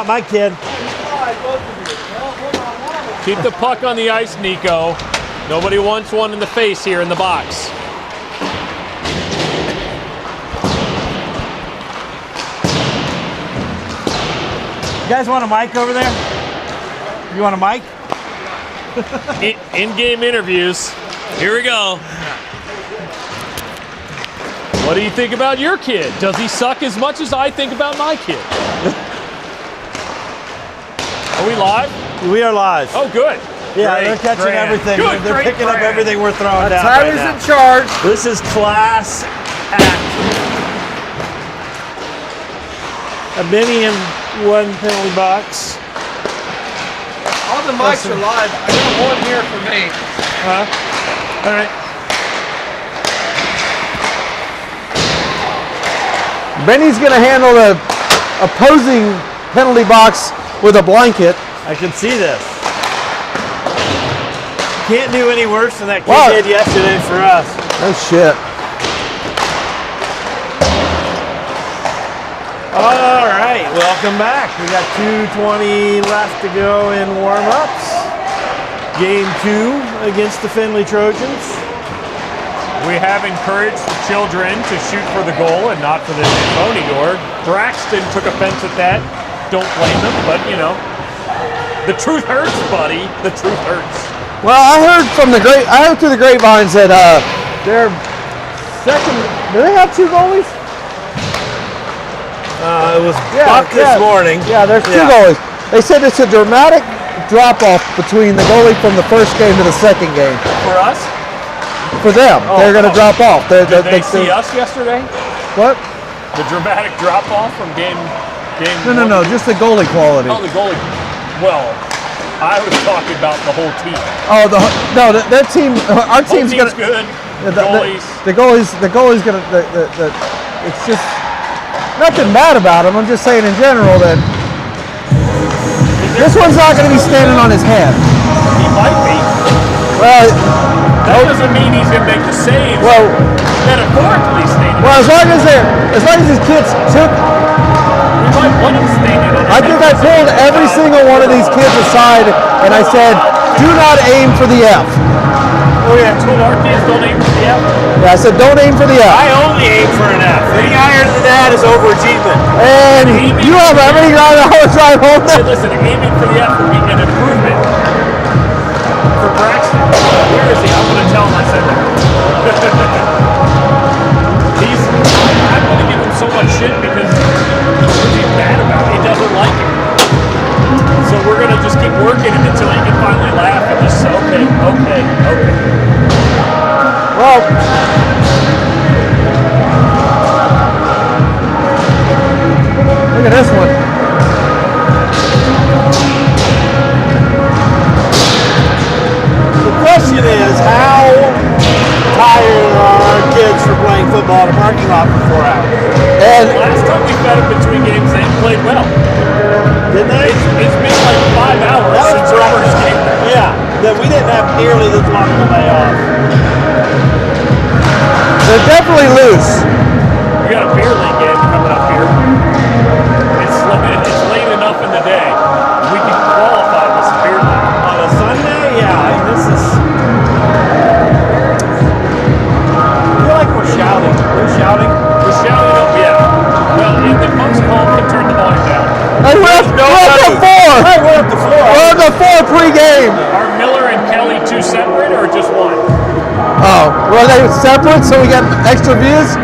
My kid. Keep the puck on the ice, Nico. Nobody wants one in the face here in the box. You guys want a mic over there? You want a mic? In-game interviews. Here we go. What do you think about your kid? Does he suck as much as I think about my kid? Are we live? We are live. Oh, good. Yeah, great, they're catching everything. Good, they're picking up everything we're throwing down. Tyler's in charge. This is class act. A mini and one penalty box. All the mics are live. I got one here for me. All right. Benny's going to handle the opposing penalty box with a blanket. I can see this. Can't do any worse than that kid did yesterday for us. Oh shit. All right, welcome back. We got 2:20 left to go in warm-ups. Game 2 against the Findlay Trojans. We have encouraged the children to shoot for the goal and not for the phony door. Braxton took offense at that. Don't blame him, but you know, the truth hurts, buddy. The truth hurts. Well, I heard through the grapevines that they're second. Do they have 2 goalies? It was Buck this morning. Yeah, there's 2 goalies. They said it's a dramatic drop-off between the goalie from the first game to the second game. For us? For them, they're going to drop off. Did they see us yesterday? What? The dramatic drop-off from game No, just the goalie quality. Oh, the goalie. Well, I was talking about the whole team. Oh, their team. Our team's good. The goalie's gonna. It's just nothing bad about him. I'm just saying in general that this one's not going to be standing on his head. He might be. Well, that doesn't mean he's going to make the save. Well, metaphorically standing. Well, as long as his kids took. We might want him standing on his head. I think I pulled every single one of these kids aside and I said, "Do not aim for the F." Oh yeah, told our kids don't aim for the F. Yeah, I said don't aim for the F. I only aim for an F. Any higher than that is overachievement. And you have every right to drive home there. Hey, listen, aiming for the F would be an improvement for Braxton. Where is he? I'm going to tell him I said that. I'm going to give him so much shit because he's mad about it. He doesn't like it. So we're going to just keep working him until he can finally laugh and just say, okay. Well, look at this one. The question is, how tired are our kids for playing football in a parking lot for 4 hours? And last time we fed them between games, they played well. Didn't they? It's been like 5 hours since our first game. Yeah, that we didn't have nearly this long of a layoff. they're definitely loose. We got a beer league game coming up here. It's late enough in the day. We can qualify this beer league. On a Sunday? Yeah, this is... I feel like we're shouting. We're shouting? We're shouting up, yeah. Well, if the folks call, can turn the volume down. Hey, we're up to 4. Hey, we're up to 4. We're up to 4 pre-game. Are Miller and Kelly 2 separate or just 1? Oh, were they separate so we get extra views?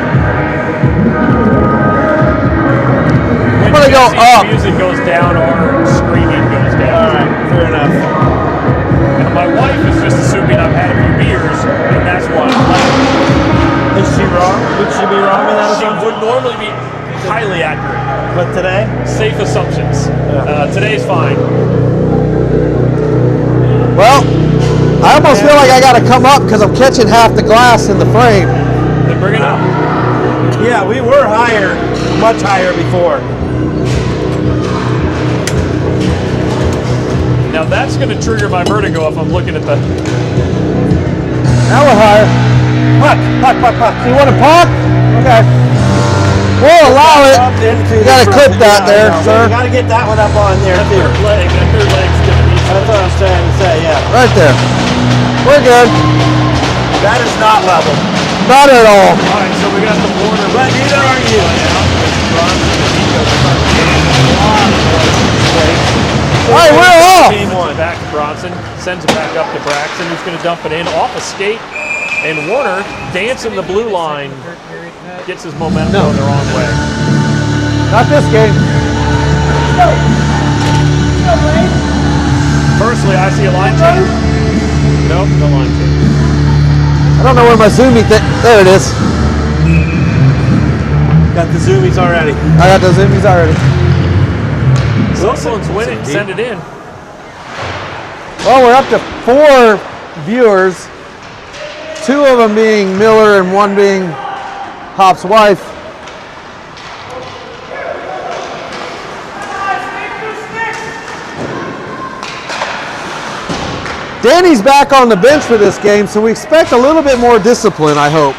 I'm gonna go up. Music goes down or screaming goes down. All right, fair enough. Now, my wife is just assuming I've had a few beers, and that's why I'm laughing. Is she wrong? Would she be wrong in that She assumption? would normally be highly accurate. But today? Safe assumptions. Today's fine. Well, I almost feel like I gotta come up because I'm catching half the glass in the frame. Then bring it up. Yeah, we were higher, much higher before. Now that's going to trigger my vertigo if I'm looking at the... Now we're higher. Puck. You want a puck? Okay. We'll allow it. You gotta clip that there, sir. You gotta get that one up on there too. That third leg's gonna be. That's what I'm trying to say, yeah. Right there. We're good. That is not level. Not at all. All right, so we got the border. But neither are you. All right, we're off. Game one. Back to Bronson. Sends it back up to Braxton, who's going to dump it in off a skate. And Warner, dancing the blue line, gets his momentum going the wrong way. Not this game. Personally, I see a line change. Nope, no line change. I don't know where my zoomy there it is. Got the zoomies already. I got the zoomies already. Cyclones win it and send it in. Well, we're up to 4 viewers. 2 of them being Miller and 1 being Hop's wife. Danny's back on the bench for this game, so we expect a little bit more discipline, I hope.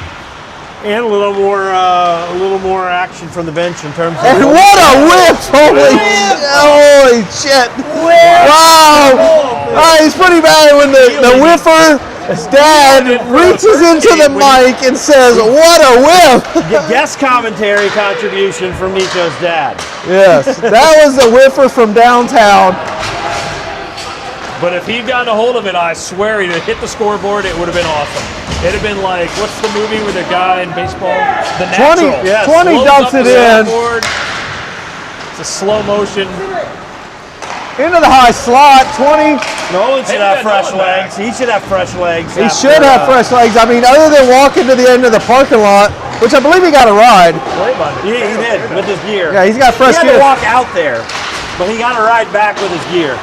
And a little more action from the bench in terms of. And what a whip! Holy shit! Wow! He's pretty bad when the whiffer dad reaches into the mic and says, "What a whip!" Guest commentary contribution from Nico's dad. Yes, that was the whiffer from downtown. But if he'd gotten a hold of it, I swear he'd have hit the scoreboard. It would have been awesome. It'd have been like, what's the movie with the guy in baseball? The 20, Natural. yes. 20 Blows dumps up it the in. scoreboard. It's a slow motion. Into the high slot, 20. Nolan should Maybe have that fresh Nolan legs. He should have fresh legs. He after, should have fresh legs. I mean, other than walking to the end of the parking lot, which I believe he got a ride. He did with his gear. Yeah, he's got fresh He had to gear. walk out there, but he got a ride back with his gear.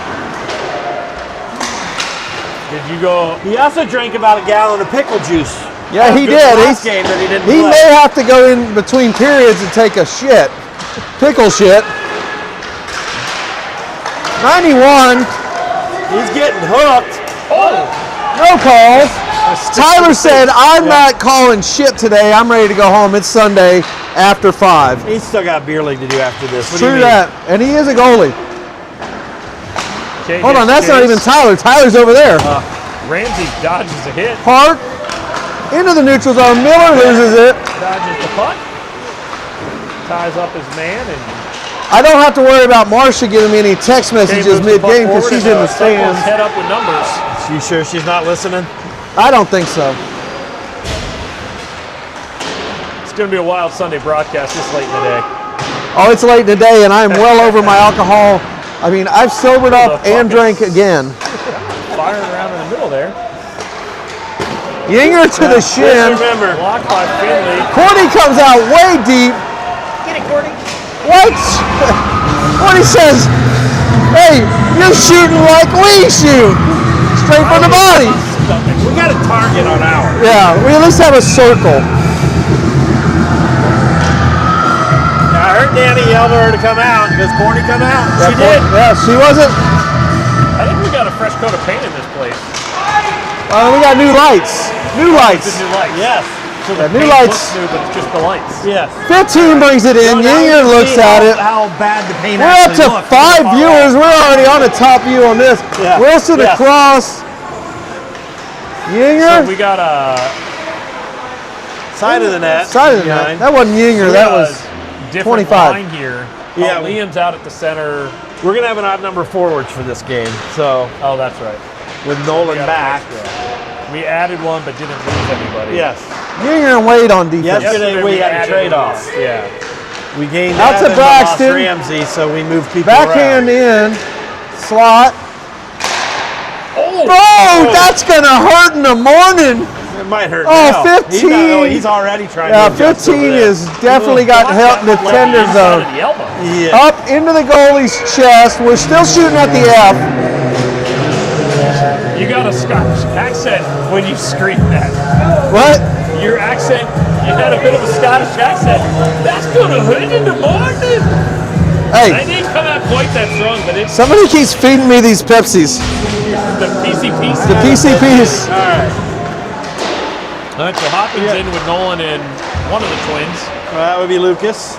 Did you go? He also drank about a gallon of pickle juice. Yeah, he After did. the last game that he didn't He play. may have to go in between periods and take a shit. Pickle shit. 91. He's getting hooked. No calls. Tyler said, I'm not calling shit today. I'm ready to go home. It's Sunday after 5. He's still got beer league to do after this. What do you True mean? that. And he is a goalie. Okay, Hold on, that's not Chase. even Tyler. Tyler's over there. Ramsey dodges a hit. Park. Into the neutral zone. Miller loses it. Dodges the puck. Ties up his man and I don't have to worry about Marcia giving me any text messages moves the puck mid-game because forward she's and, in the Cyclones stands. head up with numbers. You sure she's not listening? I don't think so. It's going to be a wild Sunday broadcast this late in the day. Oh, it's late in the day, and I'm well over my alcohol. I mean, I've sobered up and drank again. Firing around in the middle there. Yinger to the Just shin. remember, Blocked by Findlay. Cordy comes out way deep. Get it, Cordy. What? Cordy says, hey, you're shooting like we shoot. Straight from the body. we got a target on ours. Yeah, we at least have a circle. I heard Danny yell at her to come out. Does Corny come out? She Yeah, did. Yeah, she wasn't. I think we got a fresh coat of paint in this place. We got new lights. New lights. It's a new lights. Yes. So Yeah, the new paint lights. looks new, but it's just the lights. Yes. 15 brings it in. So now Yinger you looks see at it. How bad the paint We're up actually to looks. 5 viewers. We're already on the top view on this. Yeah. Wilson Yeah. across. Yinger. So we got a Side of the net. Side of the net. That wasn't Yinger. That was different 25. line here. Yeah. Liam's out at the center. We're going to have an odd number of forwards for this game. So Oh, that's right. with Nolan We got back. an extra. We added one, but didn't lose anybody. Yes. Yinger and Wade on defense. Yesterday we had a added trade-off. one. Yeah. We gained Out to Evans and lost Braxton. Ramsey, so we moved people Backhand around. in. Slot. Oh! Oh, that's going to hurt in the morning. It might hurt Oh, now. 15. He's already trying Yeah, to adjust 15 over there. is definitely got help in the tender zone. The elbow. Yeah. Up into the goalie's chest. We're still shooting at the F. You got a Scottish accent when you scream that. What? Your accent, you had a bit of a Scottish accent. That's gonna hurt in the morning. I Hey, didn't come out quite that strong, but it's somebody keeps feeding me these Pepsis. the PCPs. The PCPs. All right. All right, so Hopkins in with Nolan and one of the twins. Well, that would be Lucas.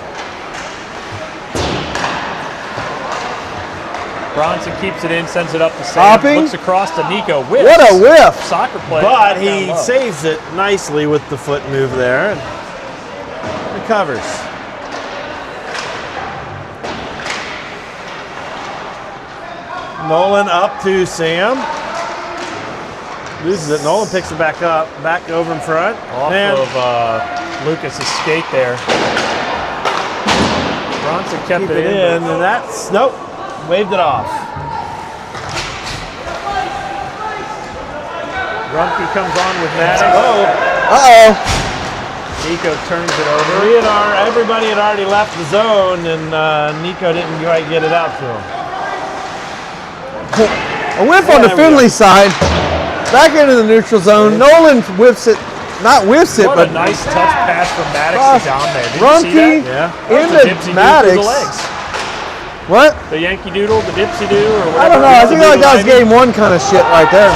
Bronson keeps it in, sends it up to Sam. Hopping. Looks across to Nico. Whiffs. What a whiff. Soccer player. But down he low. saves it nicely with the foot move there and recovers. Nolan up to Sam. Loses it. Nolan picks it back up. Back over in front. Off and of Lucas's skate there. Bronson kept keep it in. and that's, nope, waved it off. Rumpke comes on with Maddox. Oh, Uh-oh. Nico turns it over. everybody had already left the zone, and Nico didn't quite get it out to him. A whiff on the there we Findlay side. Back into the neutral zone. Nolan whiffs it. Not whiffs it, What but a nice touch pass from Maddox cross. to down there. Did Rumpke you see that? Yeah. That was the into dipsy-doo Maddox. through the legs. What? The Yankee Doodle, the Dipsy-Doo, or whatever. I don't know. I think like that was Dipsy-Doo game one kind of shit right there.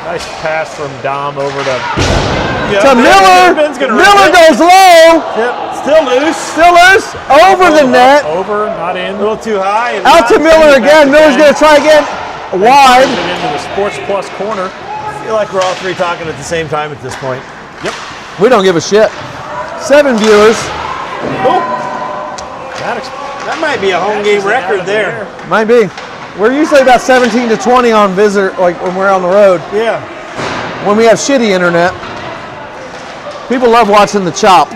Nice pass from Dom over to To Miller. Ben's gonna Miller rip it. goes low. Yep, still loose. Still loose. Over the net. Over, not in. A little too high. And Out to not Miller sending it back again. Miller's going to try again. Wide. Turns it into the Sports Plus corner. I feel like we're all three talking at the same time at this point. Yep. We don't give a shit. 7 viewers. Oh, Maddox. that might be a home game record there. Might be. We're usually about 17 to 20 on visitor, like when we're on the road. Yeah. When we have shitty internet. People love watching the chop.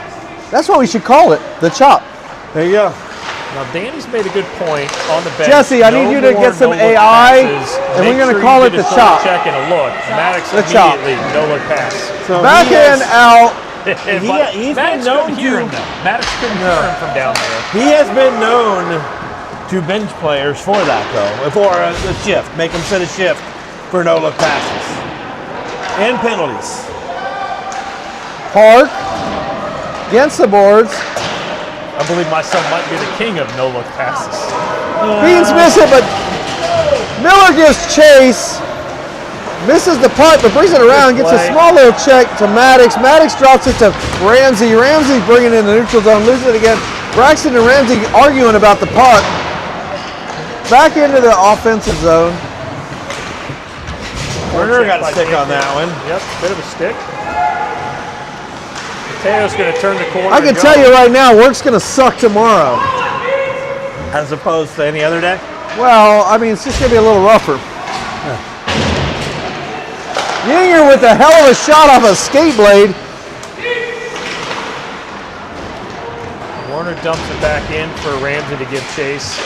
That's what we should call it, the chop. There you go. Now, Danny's made a good point on the bench. Jesse, I need you to more get some no-look AI, passes. and we're Make gonna sure call you it get a the shoulder chop. check and a look. Maddox The chop. immediately no-look pass. So Back he in, has- out. he's Maddox been known couldn't hear to- him though. Maddox couldn't hear him from down there. He has been known to bench players for that, though, for a shift, make them sit a shift for no-look passes and penalties. Park. Against the boards. I believe my son might be the king of no-look passes. Beans miss it, but Miller gives chase. Misses the putt, but brings it around. Gets a play. small little check to Maddox. Maddox drops it to Ramsey. Ramsey bringing it in the neutral zone. Loses it again. Braxton and Ramsey arguing about the putt. Back into the offensive zone. Werner got a stick on that one. Yep, bit of a stick. Mateo's going to turn the corner. I can and tell go. you right now, work's going to suck tomorrow. As opposed to any other day. Well, I mean, it's just going to be a little rougher. Yinger with a hell of a shot off a skate blade. Warner dumps it back in for Ramsey to give chase.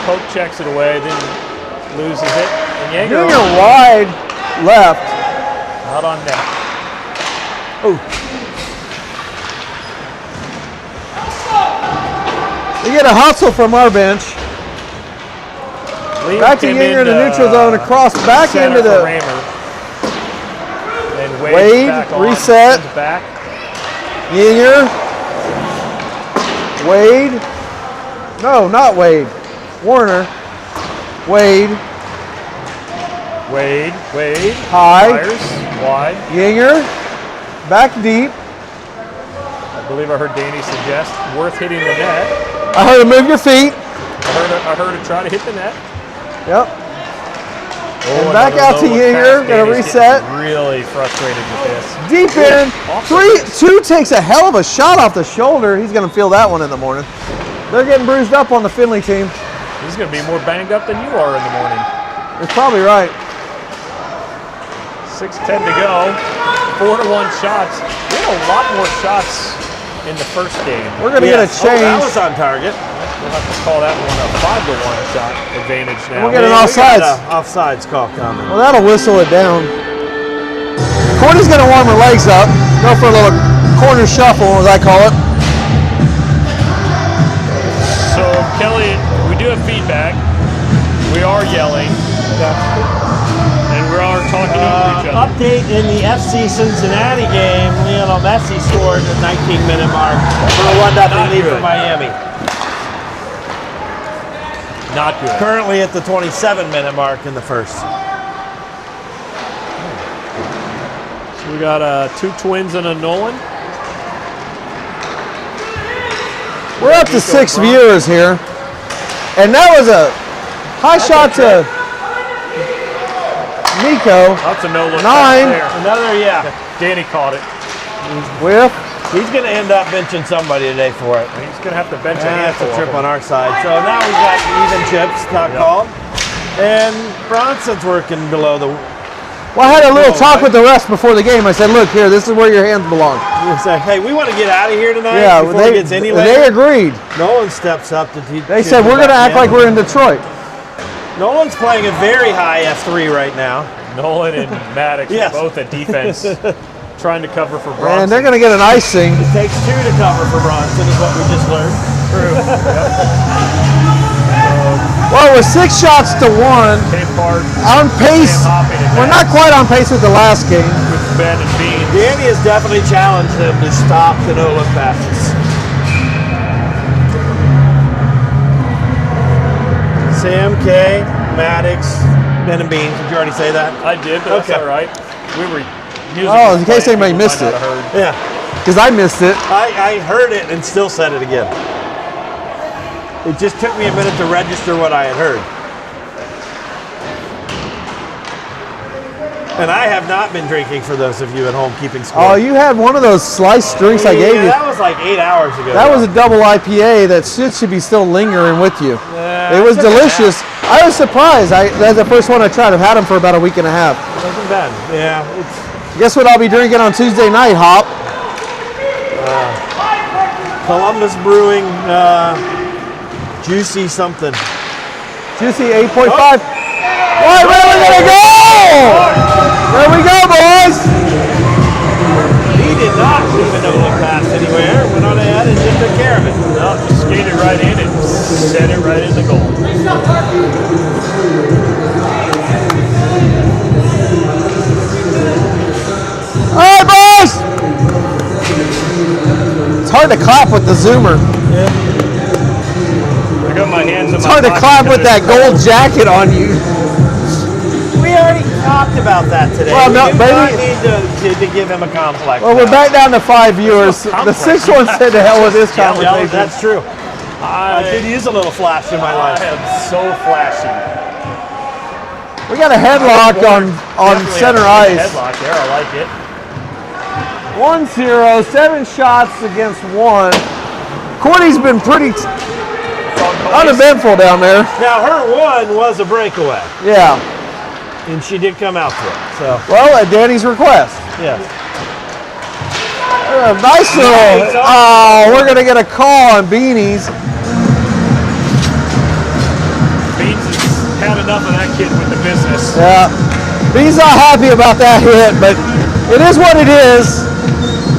Pope checks it away, then loses it. And Yinger Yinger wide left. out on net. We get a hustle from our bench. Liam Back to came Yinger in the into neutral zone, across back center into for the Rammer. And Wade, back on, reset. sends back. Yinger. Wade. No, not Wade. Warner. Wade. Wade. High. Fires. Wide. Yinger. Back deep. I believe I heard Danny suggest worth hitting the net. I heard him move your feet. I heard it try to hit the net. Yep. Oh, And back another out to low-look Yinger, pass. gonna Danny's reset. getting really frustrated with this. Deep in. Awesome. 3-2 takes a hell of a shot off the shoulder. He's going to feel that one in the morning. They're getting bruised up on the Findlay team. He's going to be more banged up than you are in the morning. You're probably right. 6:10 to go. 4-1 shots. We had a lot more shots in the first game. We're going to get a Oh, that change. was on target. We'll have to call that one a 5-1 shot advantage now. We'll get an We got offsides. a offsides call coming. Well, that'll whistle it down. Courtney's going to warm her legs up. Go for a little corner shuffle, as I call it. So, Kelly, we do have feedback. We are yelling. And we are talking over each other. Update in the FC Cincinnati game. Lionel Messi scored at the 19-minute mark for a 1-0 lead for good. Miami. Not good. Currently at the 27-minute mark in the first. So we got two twins and a Nolan. We're up to 6 viewers here. And that was a High shot to Nico. That's a no-look 9. pass there. Another, yeah. Danny caught it. Whiff. He's going to end up benching somebody today for it. He's going to have to bench a And that's handful a trip of on them. our side. So now we've got even chips, not called. And Bronson's working below the. Well, I had a little talk with the refs before the game. I said, look here, this is where your hands belong. We say, hey, we want to get out of here tonight Yeah, before it gets any later. they agreed. Nolan steps up to teach. They said, we're going to act like we're in Detroit. Nolan's playing a very high F3 right now. Nolan and Maddox Yes. are both at defense, trying to cover for Bronson. And they're going to get an icing. It takes 2 to cover for Bronson, is what we just learned. True. Well, it was 6 shots to 1. Cape Park On pace. Sam hopping at We're that not quite on pace with the last game. with Ben and Bean. Danny has definitely challenged them to stop the no-look passes. Sam, K, Maddox, Ben and Beans. Did you already say that? I did, but Okay. that's all right. We were music Oh, was in case playing, anybody people missed might it. not have heard. Yeah. Because I missed it. I heard it and still said it again. It just took me a minute to register what I had heard. And I have not been drinking, for those of you at home keeping score. Oh, you had one of those sliced drinks I gave you. That was like 8 hours ago. That was a double IPA that should be still lingering with you. It was delicious. I was surprised. That's the first one I tried. I've had them for about a week and a half. Wasn't bad. Yeah. It's, Guess what I'll be drinking on Tuesday night, Hop? Columbus Brewing Juicy something. Juicy 8.5. Where are we gonna go? There we go, boys. He did not even know look pass anywhere. Went on ahead and just took care of it. No, just skated right in and set it right in the goal. All right, boys. It's hard to clap with the Zoomer. I got my hands in It's my hard to pocket clap with because that gold jacket on you. We already talked about that today. Well, no, we do not baby. need to give him a complex. Well, we're now. back down to 5 viewers. no The complex. 6th one said to hell with this Yeah, conversation. that's true. I could use a little flash in my I life. am so flashy. We got a headlock on Definitely center have a ice. Headlock there, I like it. 1-0, 7 shots against 1. Courtney's been pretty It's on police. uneventful down there. Now, her one was a breakaway, Yeah. and she did come out to it. So, Well, at Danny's request. yes. Nice little. Nice. Oh, we're going to get a call on Beanies. Beans has had enough of that kid with the business. Yeah. Beans not happy about that hit, but it is what it is.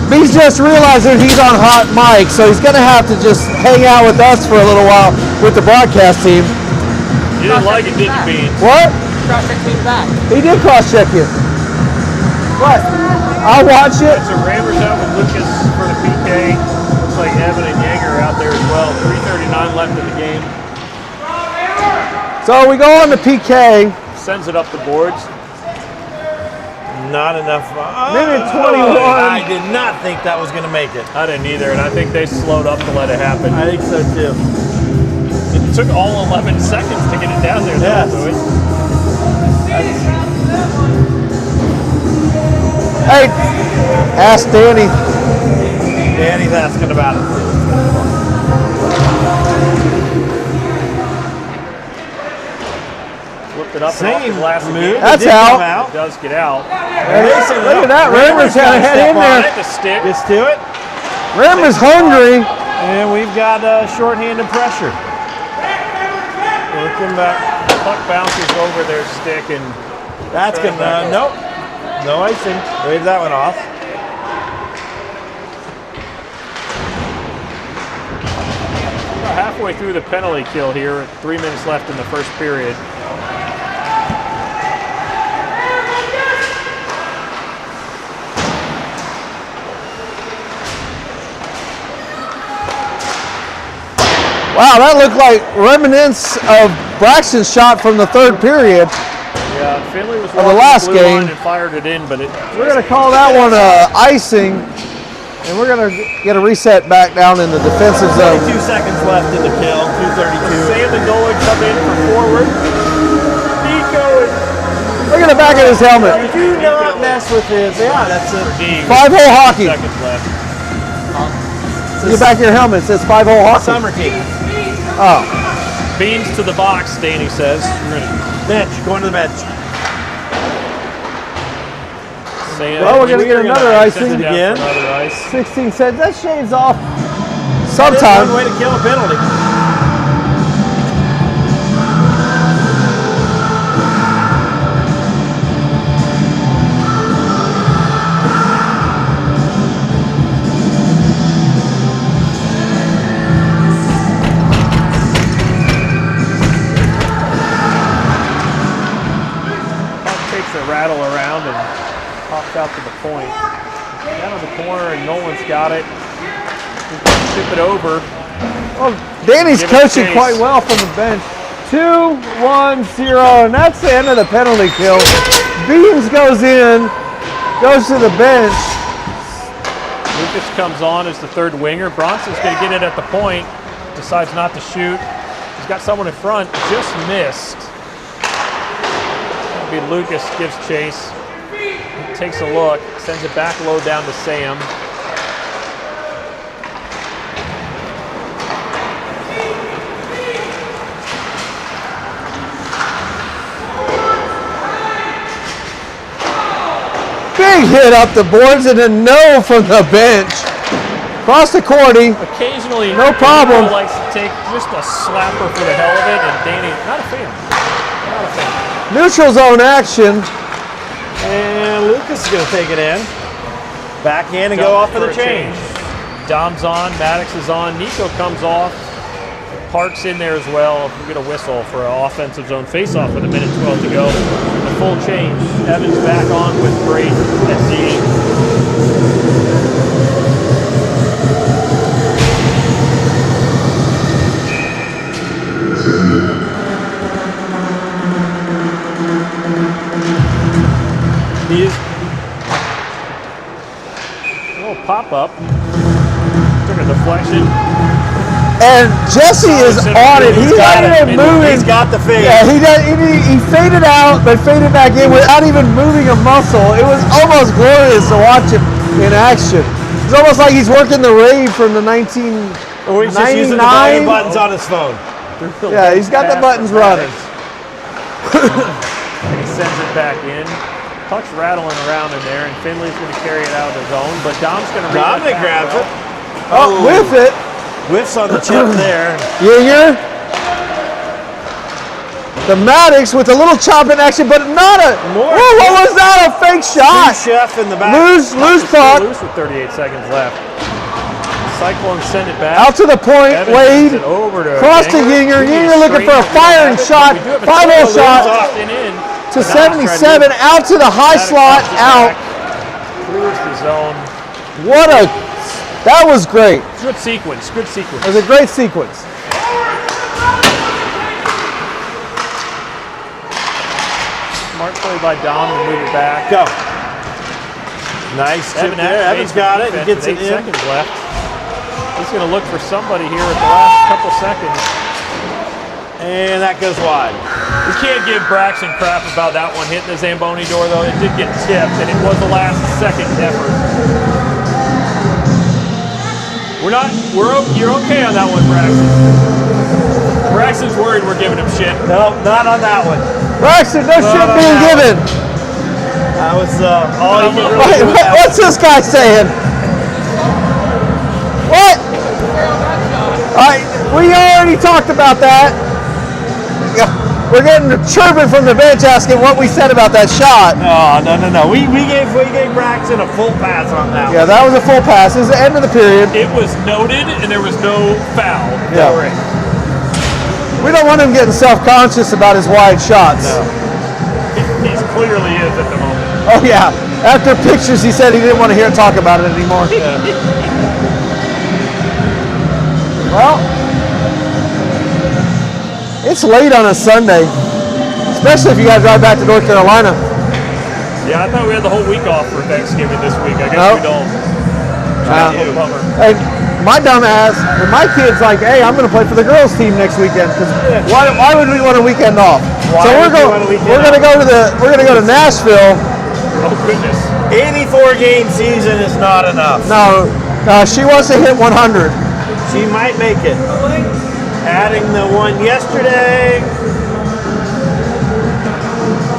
Beans just realizing he's on hot mic, so he's going to have to just hang out with us for a little while with the broadcast team. You didn't like it, did you, Beans? What? Cross-check me back. He did cross-check you. What? I'll watch it. So Rammers out with Lucas for the PK. Looks like Evan and Yeager out there as well. 3:39 left in the game. So we go on to PK. Sends it up the boards. Not enough. Minute 21. I did not think that was going to make it. I didn't either, and I think they slowed up to let it happen. I think so too. It took all 11 seconds to get it down there. Yes. Though, Hey, ask Danny. Danny's asking about it. Flipped it up and off Same the glass move. again. That's It did come out. It does get out. Mason, Look at that. Rammer's got got to a head step in on there. it. The stick. Gets to it. Rammer's hungry. And we've got shorthanded pressure. Looking back. Puck bounces over their stick, and That's going to, nope. No icing. Wave that one off. we're halfway through the penalty kill here. 3 minutes left in the first period. Wow, that looked like remnants of Braxton's shot from the third period. Yeah, Findlay was the walking last blue game. line and fired it in, but it We're going to call that one icing, and we're going to get a reset back down in the defensive zone. 22 seconds left in the kill. 2:32. Sam and Nolan come in for forward. back of his helmet. Do not mess with his. Yeah, that's it. 5-hole hockey. Seconds left. Get back of your helmet. It says 5-hole hockey. Summer team. Oh. Beans to the box, Danny says. Bench. Going to the bench. Well, we're going to get another icing again. Another ice. 16 cents. That shaves off That's sometime. one way to kill a penalty. Takes a rattle around and pops out to the point. Down on the corner and Nolan's got it. Tip it over. Well, Danny's Give it coaching chase. quite well from the bench. 2-1-0, and that's the end of the penalty kill. Beans goes in, goes to the bench. Lucas comes on as the third winger. Bronson's going to get it at the point. Decides not to shoot. He's got someone in front. Just missed. It'll be Lucas gives chase. Takes a look. Sends it back low down to Sam. Big hit up the boards and a no from the bench. Cross the courty. Occasionally, No problem. Danny likes to take just a slapper for the hell of it, and Danny, not a fan. Not a fan. Neutral zone action. And Lucas is going to take it in. Backhand and go off for the a change. Dom's on, Maddox is on, Nico comes off. Park's in there as well. We get a whistle for an offensive zone face-off with 1:12 to go. A full change. Evans back on with Braden at D. A little pop-up. Took a deflection. And Jesse is on it. He's not even moving. He's got the fade. Yeah, he faded out, but faded back in without even moving a muscle. It was almost glorious to watch him in action. It's almost like he's working the rave from the 1999. Or he's just using the volume buttons on his phone. Yeah, he's got the buttons running. And he sends it back in. Puck's rattling around in there, and Findlay's going to carry it out of his own, but Dom's going to read it Dominic back grabs well. it. Oh, with it. Whiffs on the chip there. Yinger. The Maddox with a little chop in action, but not a. More. Whoa, what was that? A fake shot. Chef in the back. Loose puck. Loose with 38 seconds left. Cyclones send it back. Out to the point, Evans Wade. sends it over to Cross to Yinger. Yinger looking for a firing shot. 5-hole shot to 77. Out to the high slot. Out. Clears the zone. What a. That was great. Good sequence. Good sequence. It was a great sequence. Smart play by Dom to move it back. Go. Nice chip there. Evans got it. He gets it 8 in. seconds left. He's going to look for somebody here at the last couple seconds. And that goes wide. We can't give Braxton crap about that one hitting the Zamboni door, though. It did get tipped, and it was the last second effort. You're okay on that one, Braxton. Braxton's worried we're giving him shit. No, not on that one. Braxton, no shit being given. That was all he could really do. What's this guy saying? What? We already talked about that. We're getting chirping from the bench asking what we said about that shot. Oh, no. We gave Braxton a full pass on that Yeah, that was a full pass. It was the end of the period. It was noted, and there was no foul. Yeah. Right. We don't want him getting self-conscious about his wide shots. No. He clearly is at the moment. Oh, yeah. After pictures, he said he didn't want to hear talk about it anymore. Well, it's late on a Sunday, especially if you got to drive back to North Carolina. Yeah, I thought we had the whole week off for Thanksgiving this week. I guess we don't. Bummer. And my dumb ass, and my kid's like, hey, I'm going to play for the girls team next weekend. Because why would we want a weekend off? So we're going to Nashville. Oh goodness. 84 game season is not enough. No, she wants to hit 100. She might make it. Adding the one yesterday.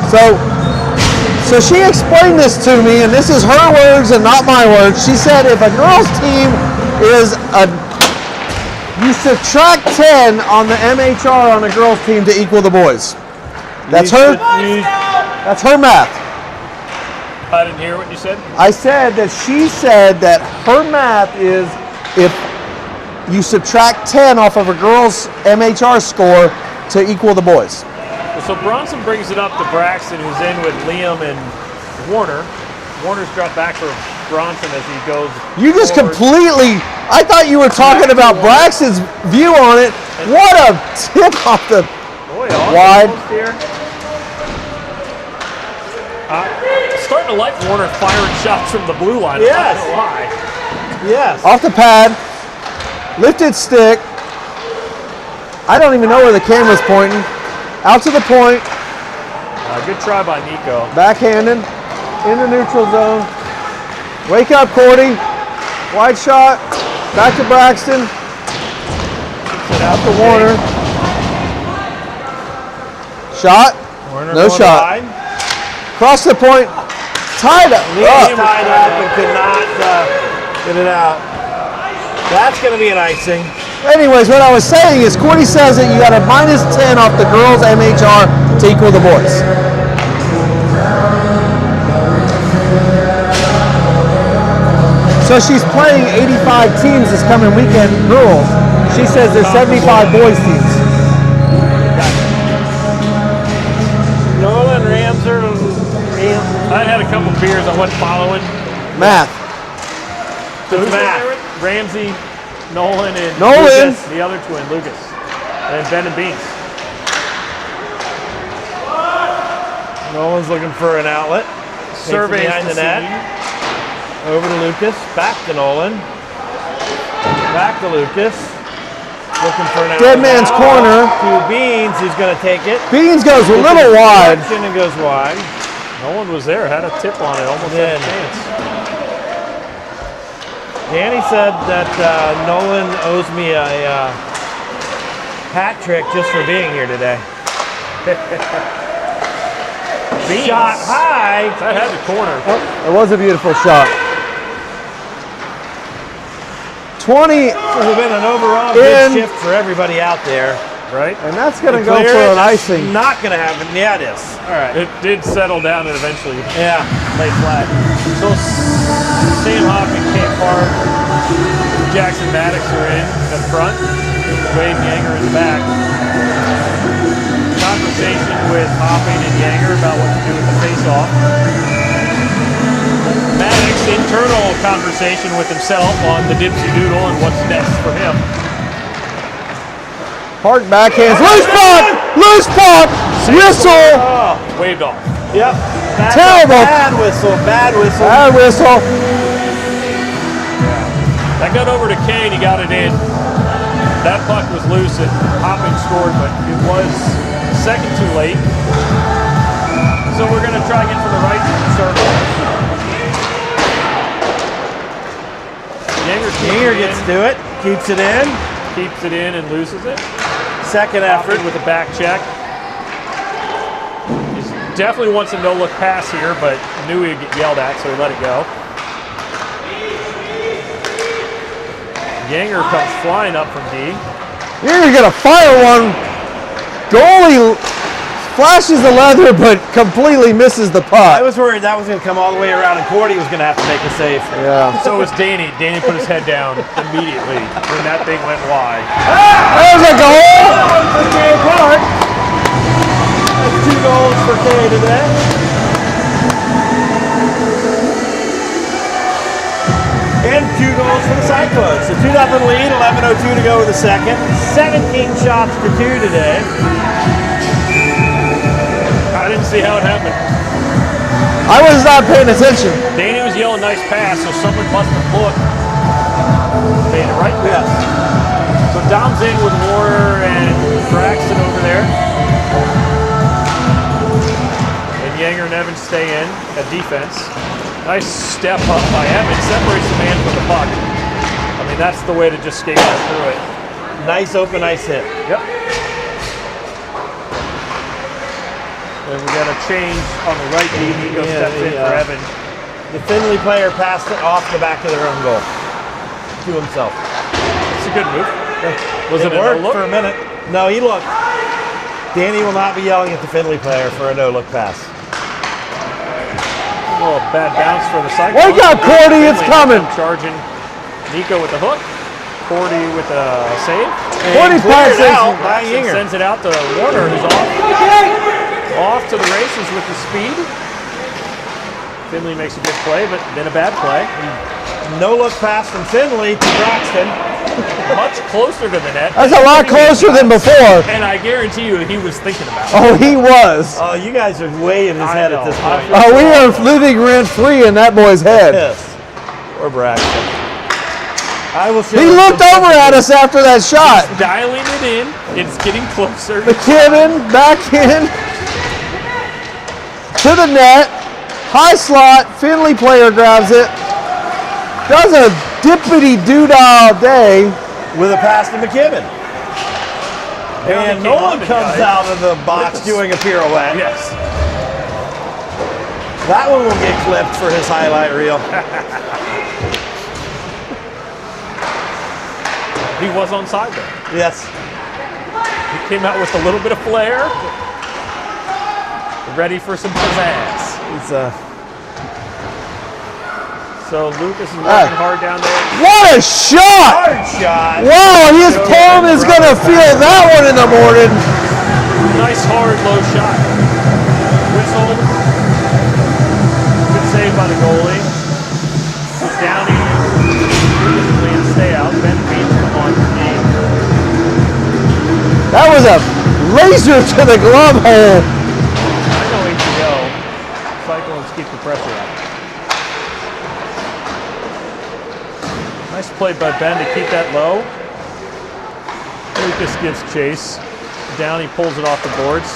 So she explained this to me, and this is her words and not my words. She said if a girls team is you subtract 10 on the MHR on a girls team to equal the boys. That's her math. I didn't hear what you said. I said that she said that her math is if you subtract 10 off of a girls' MHR score to equal the boys. So Bronson brings it up to Braxton, who's in with Liam and Warner. Warner's dropped back for Bronson as he goes. You just forward. completely, I thought you were talking about Braxton's view on it. What a tip off the wide. Here. Starting to like Warner firing shots from the blue line. Yes. I'm not gonna lie. Yes. Off the pad, lifted stick. I don't even know where the camera's pointing. Out to the point. Good try by Nico. Backhanded in the neutral zone. Wake up, Cordy. Wide shot. Back to Braxton. Out to Warner. Shot. Warner No going shot. wide. Cross the point. Tied up. Liam tied up and could not get it out. That's going to be an icing. Anyways, what I was saying is Cordy says that you got a minus 10 off the girls' MHR to equal the boys. So she's playing 85 teams this coming weekend, girls. She says there's 75 boys teams. Nolan Ramser. I had a couple beers. I wasn't following. Math. Who's math? Ramsey, Nolan, and Nolan. Lucas, the other twin, Lucas, and Ben and Beans. Nolan's looking for an outlet. Surveys behind the the net. scene. Over to Lucas. Back to Nolan. Back to Lucas. Looking for an outlet. Dead man's now. corner. To Beans, who's going to take it. Beans goes a little wide. And goes wide. Nolan was there, had a tip on it, almost had a chance. Danny said that Nolan owes me a hat trick just for being here today. Beans. Shot high. That had the corner. It was a beautiful shot. 20, This has been an overall In. good shift for everybody out there. Right? and that's going to go Clear for it. an icing. Not going to happen. Yeah, it is. All right. It did settle down and eventually Yeah. lay flat. So Sam Hopping, Kate Park, Jackson Maddox are in up front. Wade Yanger in the back. Conversation with Hopping and Yanger about what to do with the face-off. Maddox, internal conversation with himself on the dipsy doodle and what's next for him. Park backhands. Loose puck! Loose puck! Whistle! Oh, Waved off. yep. That's Terrible. A bad whistle. Bad whistle. Bad whistle. That got over to Kane, he got it in. That puck was loose and Hopping scored, but it was second too late. So we're going to try again for the right circle. Yanger gets to it. Keeps it in. Keeps it in and loses it. Second effort. Hopping with a back check. He definitely wants a no-look pass here, but knew he'd get yelled at, so he let it go. Yanger comes flying up from D. You're going to fire one. Goalie flashes the leather, but completely misses the I puck. was worried that was going to come all the way around and Cordy was going to have to make a save. Yeah. So was Danny. Danny put his head down immediately when that thing went wide. There's a goal. For Kay Park. That's 2 goals for Kay today. And 2 goals for the Cyclones. So 2-0 lead, 11:02 to go with the second. 17 shots to 2 today. I didn't see how it happened. I was not paying attention. Danny was yelling nice pass, so someone must have looked. saying it right? Yes. So Dom's in with Warner and Braxton over there. And Yanger and Evans stay in at defense. Nice step up by Evans. Separates the man from the puck. I mean, that's the way to just skate right through it. Nice open ice hit. Yep. And we got a change on the right D. Nico steps in for Evans. The Findlay player passed it off the back of their own goal to himself. It's a good move. Was it a worked no-look? for a minute? No, he looked. Danny will not be yelling at the Findlay player for a no-look pass. A little bad bounce for the Cyclones. Wake up, Cordy, it's coming. Charging Nico with the hook. Cordy with a save. Cordy's Cleared passing. out by Braxton Yanger. sends it out to Warner, who's off to the races with the speed. Finley makes a good play, but then a bad play. No-look pass from Findlay to Braxton. Much closer to the net. That's a lot closer than before. And I guarantee you he was thinking about it. Oh, he was. Oh, you guys are way in his head at this point. Oh, we are living rent-free in that boy's head. Yes. Or Braxton. I will show He you looked some over at us after that shot. Dialing it in. It's getting closer. McKibben back in to the net. High slot. Findlay player grabs it. Does a dippity-doo-dah day. with a pass to McKibben. And came on Nolan the comes guy. out of the box doing a pirouette. Yes. That one will get clipped for his highlight reel. He was onside there. Yes. He came out with a little bit of flair. Ready for some pizzazz. It's So Lucas is working hard down there. What a shot! hard shot. Wow, his palm is going to feel that one in the morning. Nice hard low shot. Whistle. Good save by the goalie. Downie and stay out. Ben Beach come on for game. That was a laser to the glove hole. I know HBO. Cyclones keep the pressure up. Nice play by Ben to keep that low. Lucas gives chase. Downie pulls it off the boards.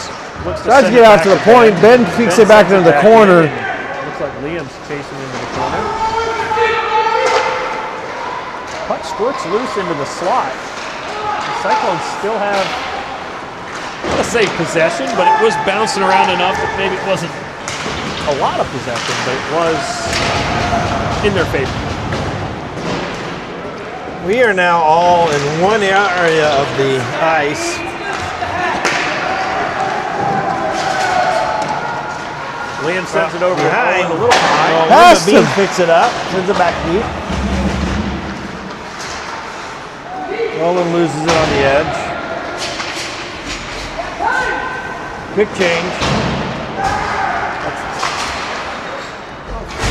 Looks Tries to send get it out back to the point. Ben kicks it back sends into the back corner. in, and looks like Liam's chasing into the corner. Puck squirts loose into the slot. The Cyclones still have, I'm going to say possession, but it was bouncing around enough that maybe it wasn't a lot of possession, but it was in their favor. We are now all in one area of the ice. Liam sends it over behind. a little high. Pass Beam him. picks it up, sends it back deep. Nolan loses it on the edge. Quick change.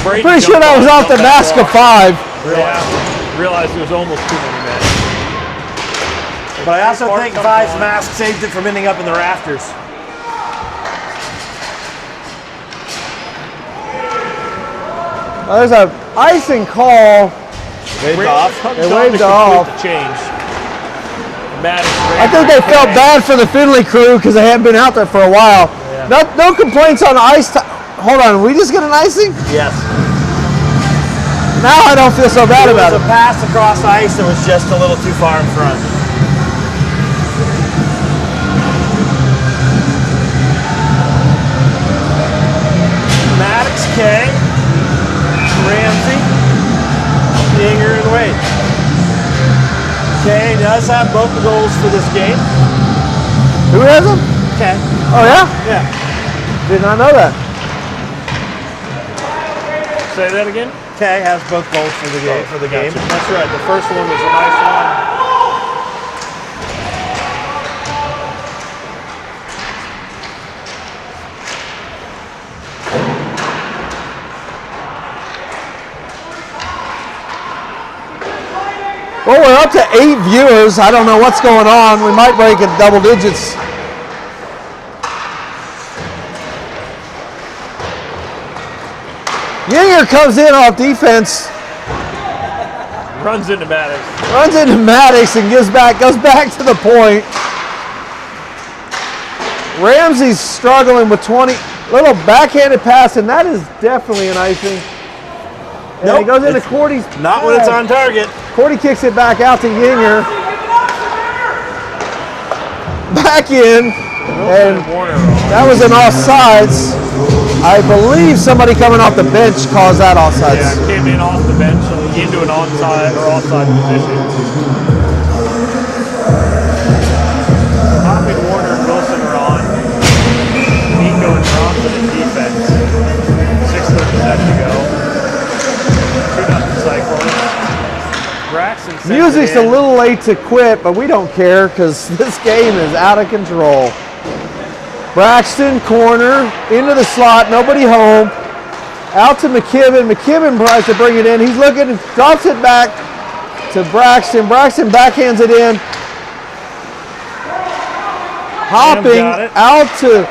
Brady Pretty sure jumped that was off the back mask of off. 5. Realized there was almost too many men. But I also Clark think comes Five's on. mask saved it from ending up in the rafters. There's a icing call. Waved off. They waved off. The change. Maddox, I think they felt bad for the Findlay crew because they hadn't been out there for a while. Yeah. No complaints on ice. Hold on, we just get an icing? Yes. Now I don't feel so bad It about was it. a pass across ice that was just a little too far in front. Maddox, K, Ramsey, Yanger, and Wade. K does have both the goals for this game. Who has them? K. Oh, yeah? Yeah. Did not know that. Say that again? K has both goals for the game. Gotcha. That's right. The first one was a nice one. Well, we're up to 8 viewers. I don't know what's going on. We might break it double digits. Yanger comes in off defense. Runs into Maddox. Runs into Maddox and goes back to the point. Ramsey's struggling with 20. Little backhanded pass, and that is definitely an icing. And Nope, it goes into Cordy's. Not when it's on target. Cordy kicks it back out to Yinger. Back in. And that was an offsides. I believe somebody coming off the bench caused that offsides. Yeah, came in off the bench into an onside or offside position. Hopping, Warner, and Wilson are on. Nico and Thompson in defense. 6:30 left to go. 2-0 Cyclones. Braxton sends Music's it a in. little late to quit, but we don't care because this game is out of control. Braxton, corner, into the slot, nobody home. Out to McKibben. McKibben tries to bring it in. He's looking, drops it back to Braxton. Braxton backhands it in. Hopping out to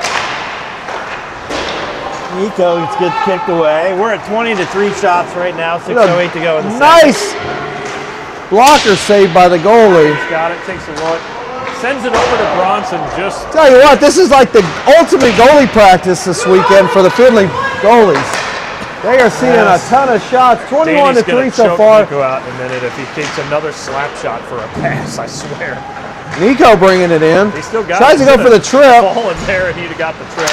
Nico gets kicked away. We're at 20-3 shots right now. 6:08 to go in the second. nice blocker save by the goalie. He's got it, takes a look. Sends it over to Bronson. Just Tell you what, this is like the ultimate goalie practice this weekend for the Findlay goalies. They are seeing a ton of shots, 21-3 so far. Nico out in a minute if he takes another slap shot for a pass, I swear. Nico bringing it in. He still got Tries it. to go for the trip. Ball in there and he'd have got the trip.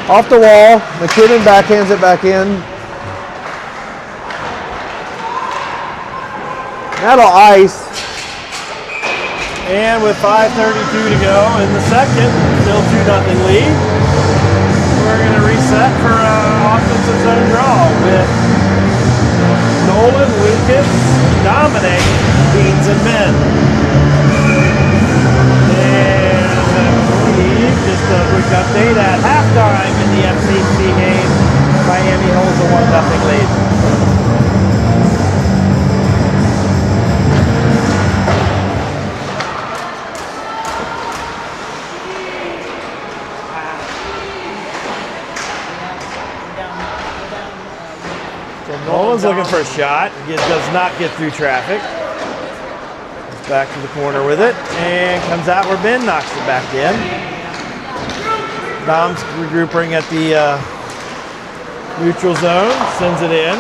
Off the wall. McKinnon backhands it back in. That'll ice. And with 5:32 to go in the second, still 2-0 lead. We're going to reset for offensive zone draw with Nolan, Lucas, Dominic, Beans, and Ben. And I believe, just a quick update, at halftime in the FCC game, Miami holds a 1-0 lead. Nolan's looking for a shot. He does not get through traffic. He's back to the corner with it and comes out where Ben knocks it back in. Dom's regrouping at the neutral zone, sends it in.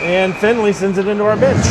And Findlay sends it into our bench.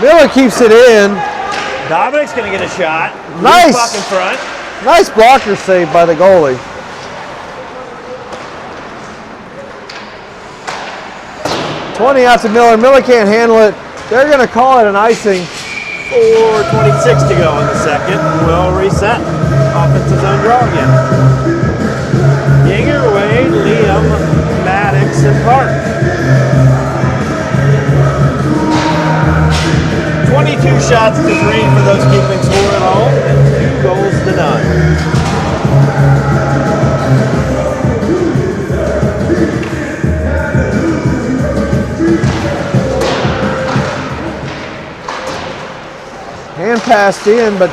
Miller keeps it in. Dominic's going to get a shot. Nice. Puck in front. Nice blocker save by the goalie. $20 out to Miller. Miller can't handle it. They're going to call it an icing. 4:26 to go in the second. We'll reset. Offensive zone draw again. Yinger, Wade, Liam, Maddox, and Park. 22 shots to 3 for those keeping score at home, and 2 goals to none. Hand passed in, but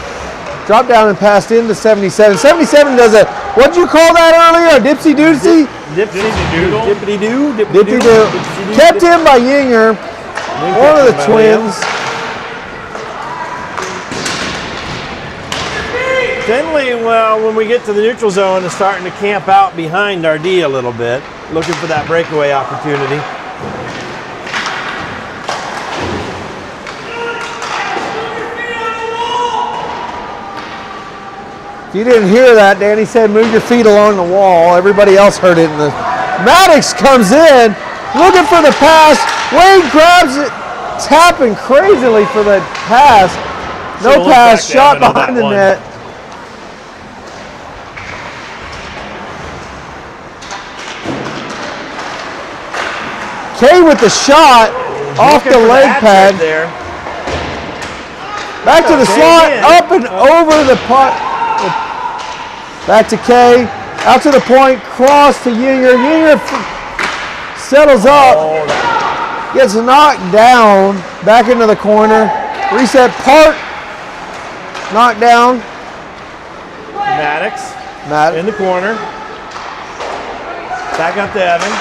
dropped down and passed in to 77. 77 does a, what'd you call that earlier? A dipsy doodsie? Dipsy-doodle. Dippity-doo. Dipsy-doo. Kept in by Yinger. One of the twins. Findlay, well, when we get to the neutral zone, is starting to camp out behind our D a little bit, looking for that breakaway opportunity. If you didn't hear that, Danny said move your feet along the wall. Everybody else heard it. Maddox comes in, looking for the pass. Wade grabs it, tapping crazily for the pass. No pass, shot behind the net. Kay with the shot off the leg pad. There. Back to the slot, up and over the putt. Back to Kay, out to the point, cross to Unior. Unior settles up, gets knocked down, back into the corner. Reset, Part, knocked down. Maddox in the corner. Back up to Evan.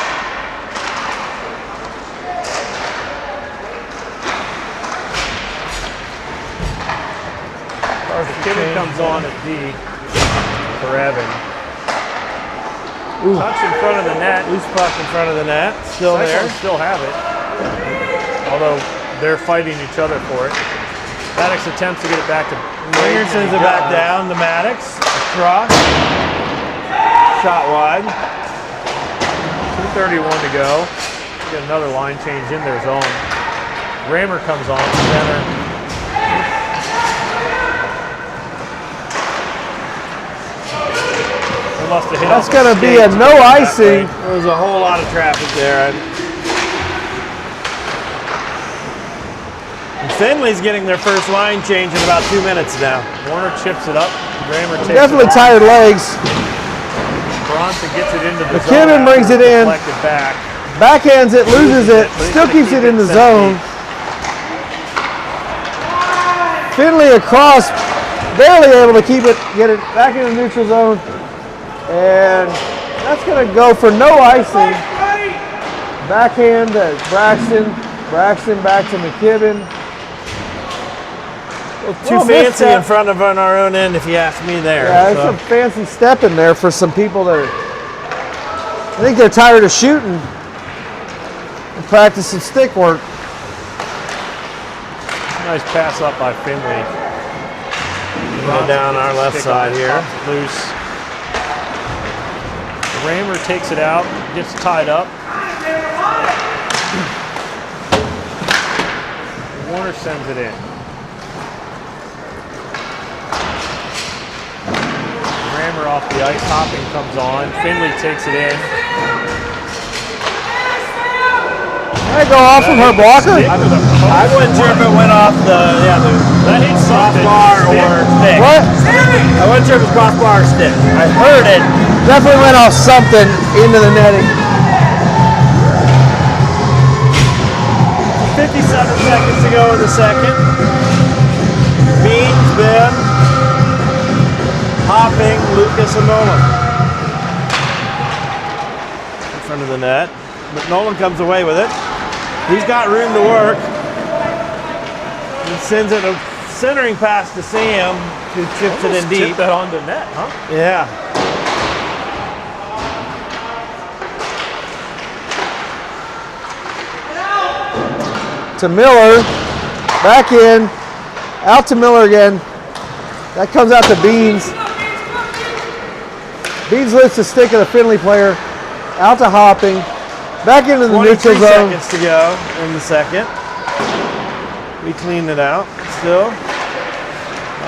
Kevin comes on at D for Evan. Touch in front of the net. Loose puck in front of the net. Still there. Cyclones still have it. Although they're fighting each other for it. Maddox attempts to get it back to Winger sends it back down to Maddox. Across. Shot wide. 2:31 to go. Get another line change in their zone. Rammer comes on center. That's going to be a no icing. There was a whole lot of traffic there. And Findlay's getting their first line change in about 2 minutes now. Warner chips it up. Rammer takes Definitely it tired legs. Bronson gets it into the McKibben zone. brings it in. Back. Backhands it, loses it, still keeps it in the zone. Findlay across, barely able to keep it, get it back in the neutral zone. And that's going to go for no icing. Backhand to Braxton. Braxton back to McKibben. Too fancy in front of on our own end, if you ask me there. Yeah, there's some fancy step in there for some people that are, I think they're tired of shooting and practice some stick work. Nice pass up by Findlay. Down our left side here. Loose. Rammer takes it out, gets tied up. Warner sends it in. Rammer off the ice, Hopping comes on. Findlay takes it in. Can I go off from her blocker? I wasn't sure if it went off the that hit crossbar or stick. What? I wasn't sure if it was crossbar or stick. I heard it. Definitely went off something into the netting. 57 seconds to go in the second. Beans, Ben, Hopping, Lucas, and Nolan. In front of the net. But Nolan comes away with it. He's got room to work. He sends it a centering pass to Sam, who chips it in deep. Chip that onto net, huh? Yeah. To Miller, back in, out to Miller again. That comes out to Beans. Beans lifts the stick of the Findlay player, out to Hopping, back into the neutral zone. 22 seconds to go in the second. We cleaned it out still.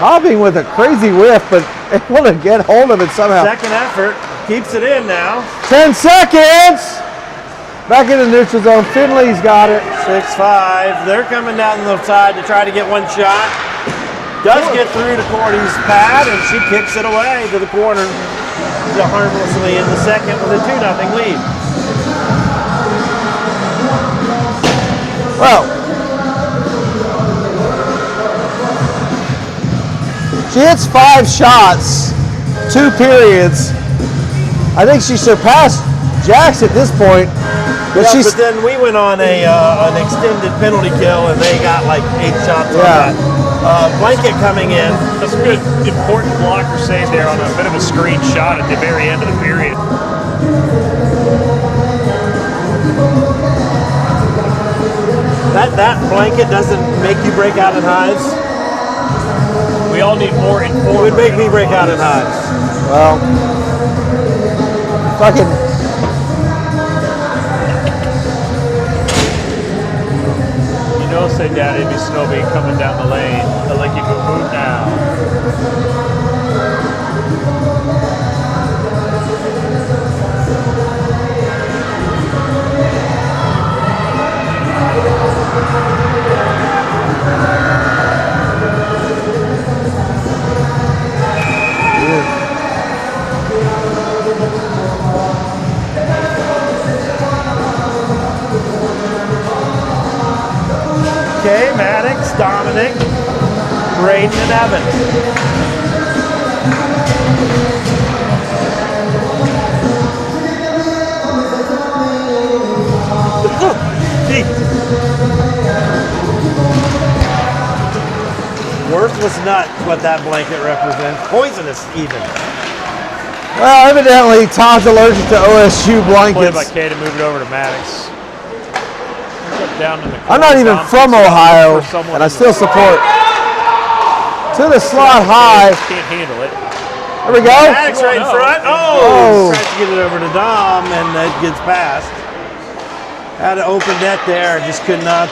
Hopping with a crazy whiff, but able to get hold of it somehow. Second effort, keeps it in now. 10 seconds! Back in the neutral zone, Findlay's got it. 6-5, they're coming down the side to try to get one shot. Does get through to Cordy's pad, and she kicks it away to the corner harmlessly in the second with a 2-0 lead. Well, she hits 5 shots, 2 periods. I think she surpassed Jax at this point. But, yeah, but then we went on an extended penalty kill, and they got like 8 shots on that. Blanket coming in. That's a good, important blocker save there on a bit of a screen shot at the very end of the period. That blanket doesn't make you break out in hives. We all need more It informed. would make me break out in hives. Well, fucking. You know, say Daddy, be Snowbean coming down the lane. They'll let you go move now. Okay, Maddox, Dominic, Braden, and Evan. Worthless nut, what that blanket represents. Poisonous, even. Well, evidently Todd's allergic to OSU Play by blankets. K to move it over to Maddox. Down in the corner. I'm not even Dom from picks it up Ohio, for someone and I in the still slot. support. To the slot high. Can't handle it. There we go. Maddox right in Oh, no. front. Oh. Tries to get it over to Dom, and it gets past. Had an open net there, just could not.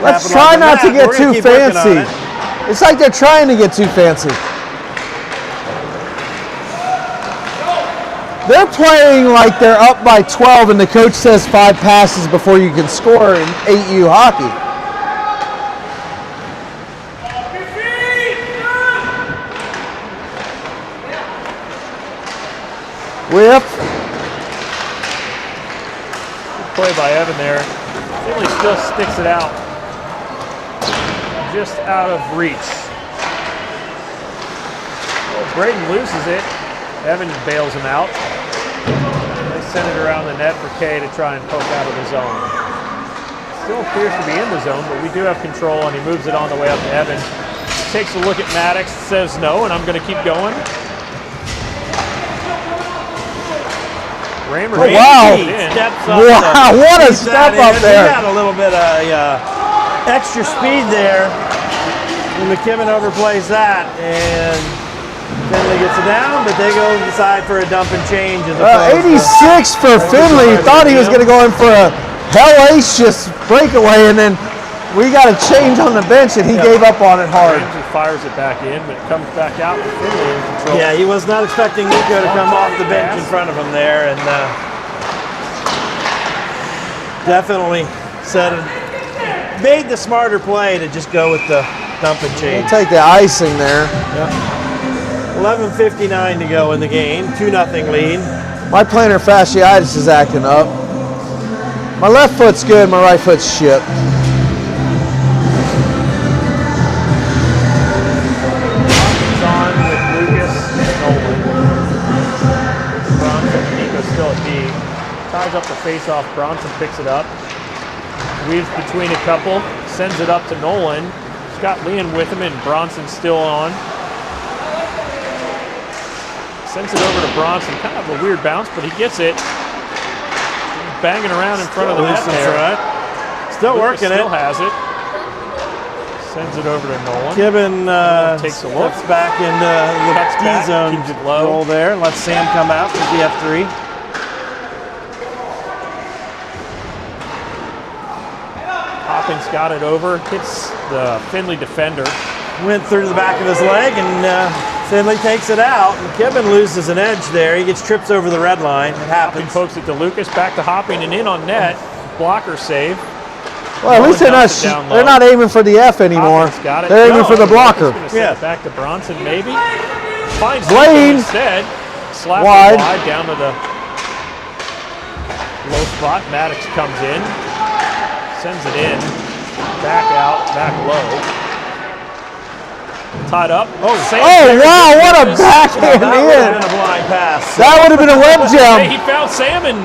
Let's try not to get too fancy. It. It's like they're trying to get too fancy. They're playing like they're up by 12 and the coach says 5 passes before you can score in 8U hockey. Whip. Good play by Evan there. Findlay still sticks it out. Just out of reach. Well, Braden loses it. Evan bails him out. They send it around the net for K to try and poke out of the zone. Still appears to be in the zone, but we do have control, and he moves it on the way up to Evan. Takes a look at Maddox, says no, and I'm going to keep going. Rammer wow. Steps up. Wow, what a step up there. He had a little bit of extra speed there. And McKibben overplays that, and Findlay gets it down, but they go decide for a dump and change. 86 for Findlay. Thought he was going to go in for a hellacious breakaway, and then we got a change on the bench, and he gave up on it hard. Ramsey fires it back in, but it comes back out with Findlay in control. Yeah, he was not expecting Nico to come off the bench in front of him there, and definitely made the smarter play to just go with the dump and change. We'll take the icing there. Yep. 11:59 to go in the game, 2-0 lead. My plantar fasciitis is acting up. My left foot's good, my right foot's shit. He's on with Lucas and Nolan. Bronson and Nico still at D. Ties up the face-off. Bronson picks it up. Weaves between a couple. Sends it up to Nolan. He's got Leon with him, and Bronson's still on. Sends it over to Bronson. Kind of a weird bounce, but he gets it. He's banging around in front of the net there. Still Lucas working still it. has it. Sends it over to Nolan. Gibbon takes a look. steps back into the Cuts back, D-zone keeps it low. roll there. Lets Sam come out with the F3. Hopping's got it over. Hits the Findlay defender. Went through the back of his leg, and Findlay takes it out. And Gibbon loses an edge there. He gets tripped over the red line. It Hopping happens. pokes it to Lucas. Back to Hopping and in on net. Blocker save. Well, at least they're not aiming for the F anymore. Hopping's got it. They're aiming for the blocker. He's gonna send it back to Bronson, maybe. Finds Blaine. instead. Slaps Wide. it wide down to the low spot. Maddox comes in. Sends it in. Back out. Back low. Tied up. Oh, wow, what a backhand That would have in. been a blind pass. That would have been a web Hey, he jump. found Sam, and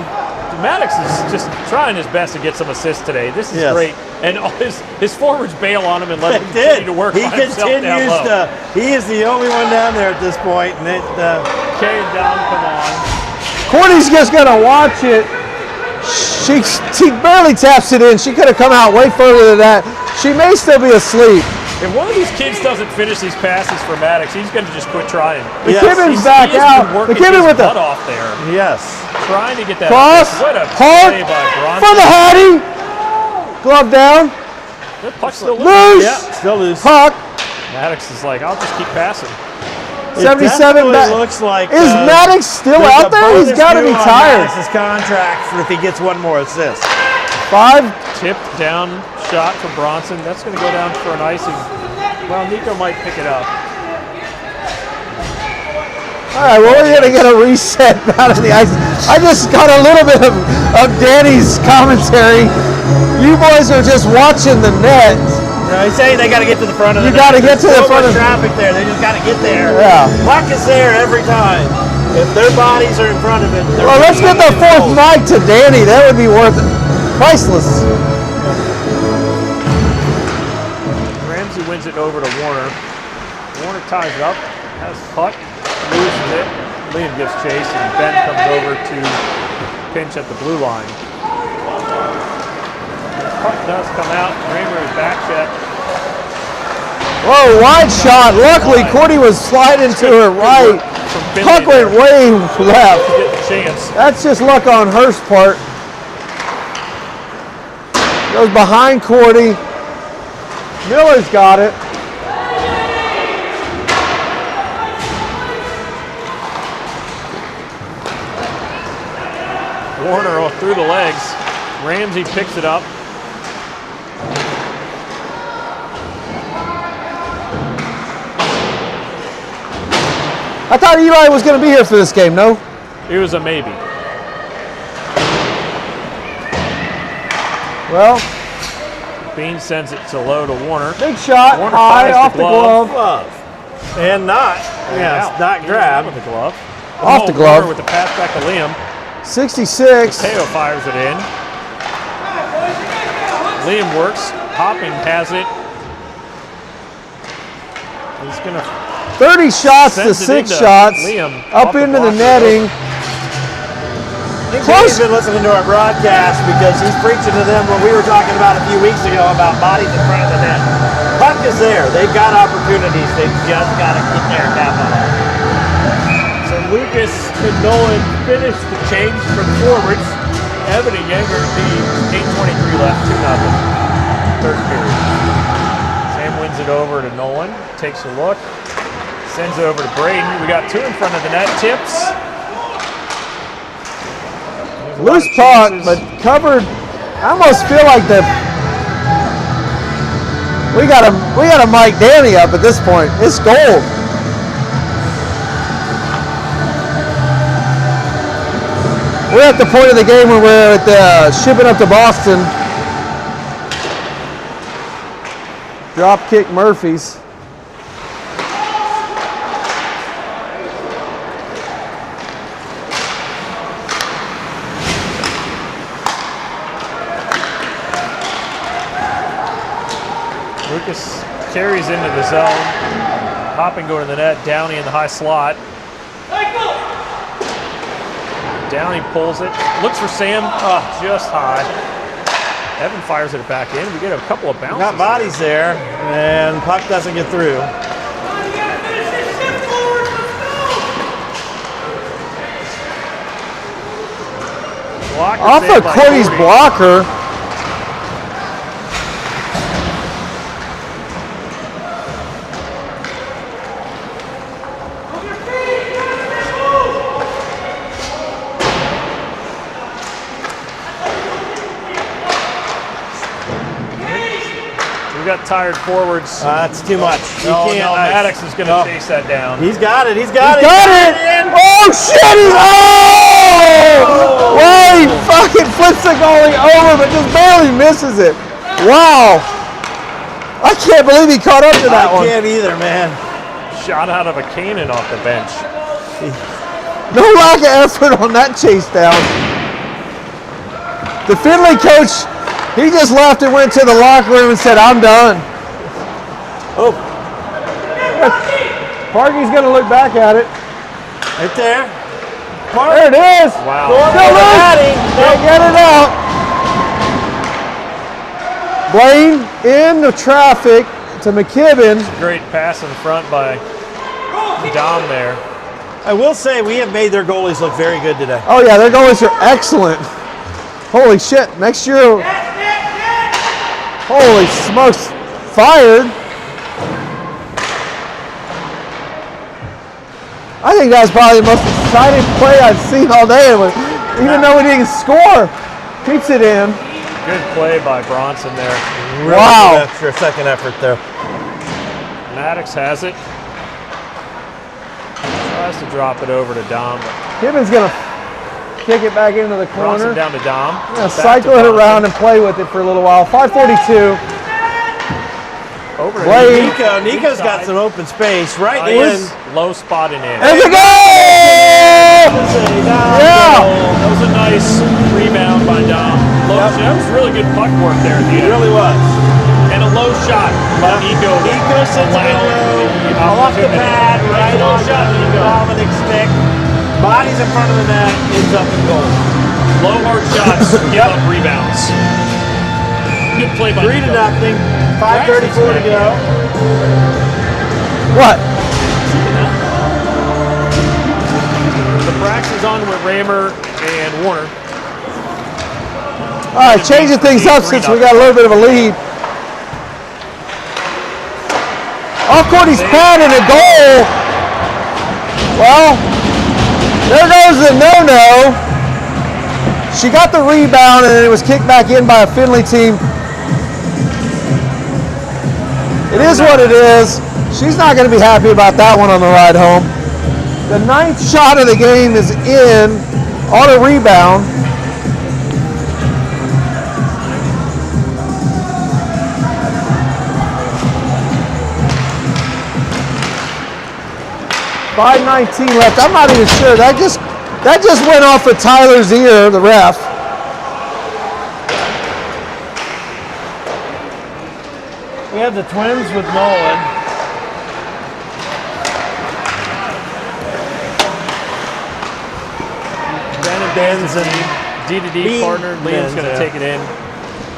Maddox is just trying his best to get some assists today. This is great. And all his forwards bail on him and let him continue to work He by himself down continues low. to. He is the only one down there at this point, and it. K and down, come on. Courtney's just going to watch it. She barely taps it in. She could have come out way further than that. She may still be asleep. If one of these kids doesn't finish these passes for Maddox, he's going to just quit trying. McKibben's back He has out. been working McKibben his with the butt off there, Yes. trying to get that cross. assist. What a Park play by Bronson. for the Hattie. Glove down. The puck's still loose. Loose. Yeah, still loose. Puck. Maddox is like, I'll just keep passing. 77 back. Looks like. Is Maddox still there's out a there? He's bonus got to due be on tired. Maddox's contract for if he gets one more assist. 5. Tipped down shot for Bronson. That's going to go down for an icing. Well, Nico might pick it up. All right, well, we're going to get a reset out of the ice. I just got a little bit of Danny's commentary. You boys are just watching the net. No, he's saying they got to get to the front of the net. You got to get to the front of the traffic there. They just got to get there. Yeah. Puck is there every time. If their bodies are in front of it. Well, let's get the 4th mic to Danny. That would be worth it. Priceless. Ramsey wins it over to Warner. Warner ties it up. Has puck. Loses it. Liam gives chase, and Ben comes over to pinch at the blue line. Puck does come out. Kramer is back check. Whoa, wide shot. Luckily, Cordy was sliding to her right. Puck went way left. To get the chance. That's just luck on her part. Goes behind Cordy. Miller's got it. Warner through the legs. Ramsey picks it up. I thought Eli was going to be here for this game, no? It was a maybe. Well, Bean sends it to low to Warner. big shot, Warner high, fires off the glove. And not. Yeah, it's not grab. With the glove. Off the glove. Warner with the pass back to Liam. 66. Teo fires it in. Liam works. Hopping has it. He's going to 30 shots to sends it 6 into shots. Liam. Up Off the into the blocker. netting. I think Close. He's been listening to our broadcast because he's preaching to them what we were talking about a few weeks ago about bodies in front of the net. Puck is there. They've got opportunities. They've just got to get there and tap on it. So Lucas and Nolan finished the change for the forwards. Evan and Yeager lead 8:23 left, 2-0. Third period. Sam wins it over to Nolan. Takes a look. Sends it over to Braden. We got 2 in front of the net. Tips. Loose puck, but covered. I almost feel like we got to mic Danny up at this point. It's gold. We're at the point of the game where we're at the shipping up to Boston. Drop kick Murphy's. Lucas carries into the zone. Hopping going to the net. Downie in the high slot. Downie pulls it. Looks for Sam. Just high. Evan fires it back in. We get a couple of bounces. Got bodies there, and puck doesn't get through. Off of Cody's blocker. We got tired forwards. That's too much. No, Maddox is going to chase that down. He's got it. He's got it. Got it! Oh shit! Well, he fucking flips the goalie over, but just barely misses it. Wow! I can't believe he caught up to that one. I can't either, man. Shot out of a cannon off the bench. No lack of effort on that chase down. The Findlay coach, he just left and went to the locker room and said, "I'm done." Oh, Parky's gonna look back at it. right there. There it is. Wow. Still loose. They get it out. Blaine in the traffic to McKibben. Great pass in front by Dom there. I will say we have made their goalies look very good today. Oh yeah, their goalies are excellent. Holy shit! Next year. Holy smokes! Fired. I think that's probably the most exciting play I've seen all day. Even though we didn't score, keeps it in. Good play by Bronson there. Really Wow. good extra second effort there. Maddox has it. Tries to drop it over to Dom. Gibbons gonna kick it back into the Bronson corner. down to Dom. Gonna Back cycle to it Bronson. around and play with it for a little while. 5:42. Over to Blade. Nico's got some open space right Nice. in. Low spot and in. There's a goal! Yeah. That was a nice rebound by Dom. That was really good puck work there at the It end. really was. And a low shot by Nico. Nico sends it in low, off the pad, right on Dominic's stick. Bodies in front of the net, ends up in goal. Low hard shots give up rebounds. Good play by 3-0. Nico. 5:34 to go. What? The Brax is on with Raymer and Warner. All right, changing things up since we got a little bit of a lead. Off court, he's padded a goal. Well, there goes the no-no. She got the rebound and it was kicked back in by a Findlay team. It is what it is. She's not going to be happy about that one on the ride home. The 9th shot of the game is in on a rebound. .5:19 left. I'm not even sure. That just went off of Tyler's ear, the ref. We have the Twins with Nolan. Ben's and D-to-D Bean. partner. Liam's Ben's, going to yeah. take it in.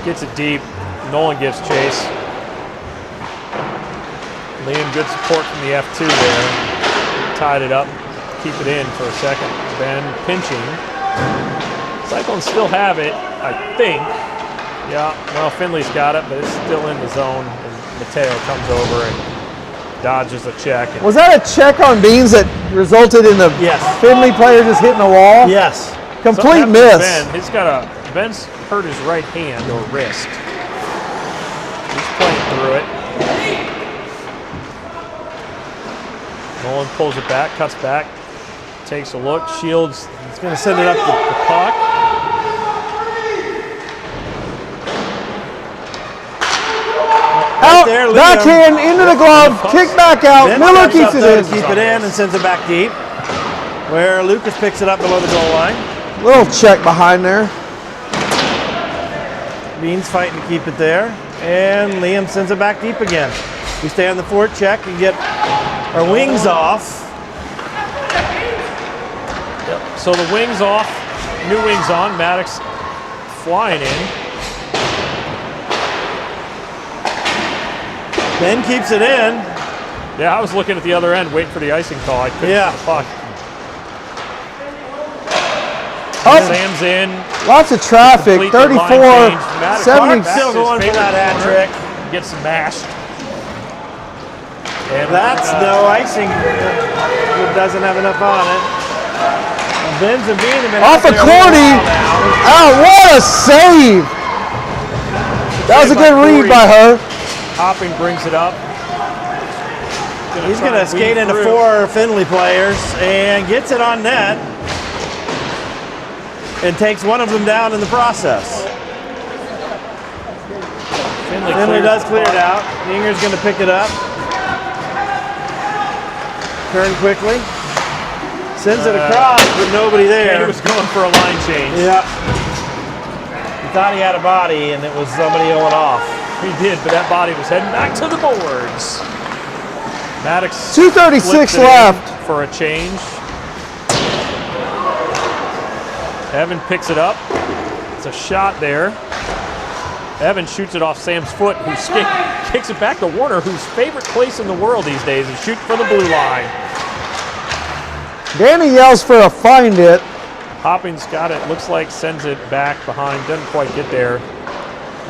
Gets it deep. Nolan gives chase. Liam, good support from the F2 there. Tied it up. Keep it in for a second. Ben pinching. Cyclones still have it, I think. Yeah, well, Findlay's got it, but it's still in the zone. And Mateo comes over and dodges a check. And Was that a check on Beans that resulted in the Yes. Findlay player just hitting the wall? yes. Complete something happened miss. to Ben. He's got Ben's hurt his right hand or wrist. He's playing through it. Nolan pulls it back, cuts back, takes a look, shields. He's going to send it up to The puck. Out, there, Liam. backhand into the glove, kick back out. Ben Miller steps keeps up it there in. to keep it in and sends it back deep, where Lucas picks it up below the goal line. Little check behind there. Bean's fighting to keep it there, and Liam sends it back deep again. We stay on the forecheck and get our wings off. Yep. So the wings off, new wings on. Maddox flying in. Ben keeps it in. Yeah, I was looking at the other end, waiting for the icing call. I couldn't Yeah. see the puck. Oh, Sam's in. lots of traffic. Complete the line 34, change. Maddox 70. back Still to his going for favorite that hat corner. trick. Gets smashed. And That's no icing. It doesn't have enough on it. And Ben's and Bean have been Off out of there a little Cordy. while now. Oh, what a save! That was a good read by her. Hopping brings it up. He's try going to and skate weave into through. 4 Findlay players and gets it on net and takes one of them down in the process. Findlay clears does the clear it puck. out. Inger's going to pick it up. Turn quickly. Sends it across, but nobody And there. he was going for a line change. Yeah. He thought he had a body, and it was somebody going off. He did, but that body was heading back to the boards. Maddox 2:36 flips it in left. for a change. Evan picks it up. It's a shot there. Evan shoots it off Sam's foot, who kicks it back to Warner, whose favorite place in the world these days is shoot for the blue line. Danny yells for a find it. Hopping's got it, looks like sends it back behind, doesn't quite get there.